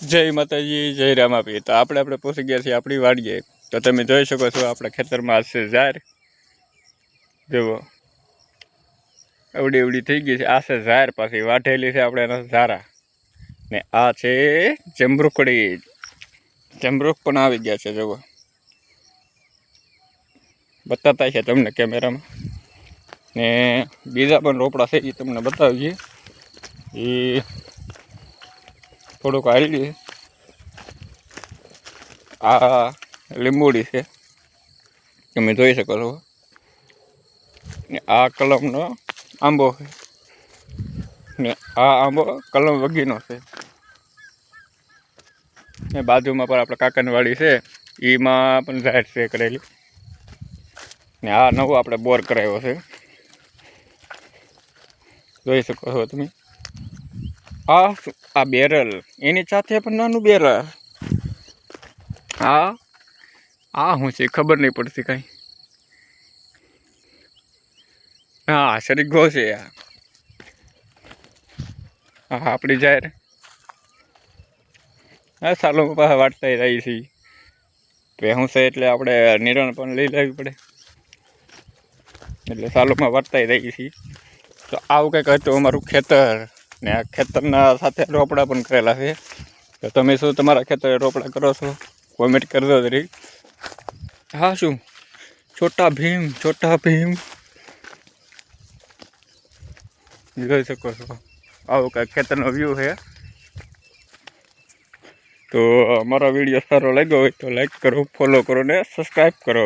જય માતાજી, જય રામાપી। તો આપણે પહોંચી ગયા છીએ આપણી વાડીએ। તો તમે જોઈ શકો છો આપણા ખેતરમાં છે ઝાર। જુઓ એવડી થઈ ગઈ છે। આ છે ઝાર, પાછી વાઢેલી છે આપણે એના ઝારા ને આ છે જમરૂખડી। જમરૂખ પણ આવી ગયા છે, જુઓ બતાતા છે તમને કેમેરામાં। ને બીજા પણ રોપડા છે એ તમને બતાવીએ। એ થોડુંક હાલી આ લીંબુડી છે, તમે જોઈ શકો છો। ને આ કલમનો આંબો છે ને આ આંબો કલમ વગીનો છે। ને બાજુમાં પણ આપણે કાકાની વાડી છે, એમાં પણ ઝાડ છે કરેલી। ને આ નવો આપણે બોર કરાવ્યો છે, જોઈ શકો છો તમે। આ બેરલ, એની સાથે પણ નાનું બેરલ। આ શું છે ખબર નહીં પડતી કાંઈ। હા, સરીગો છે આ। હા, આપણી જાહેર હા સાલો પાસે વાટતા રહી છે। ભેહું છે એટલે આપણે નિરણ પણ લઈ લેવી પડે, એટલે સાલોમાં વાટતા રહી છે। તો આવું કંઈક હતું અમારું ખેતર। ને આ ખેતરના સાથે રોપડા પણ કરેલા છે। તો તમે શું તમારા ખેતરે રોપડા કરો છો? કોમેન્ટ કરજો જરી। હા, શું છોટા ભીમ જોઈ શકો છો, આવું કાંઈક ખેતરનો વ્યૂ છે। તો અમારો વિડીયો સારો લાગ્યો હોય તો લાઈક કરો, ફોલો કરો ને સબસ્ક્રાઈબ કરો।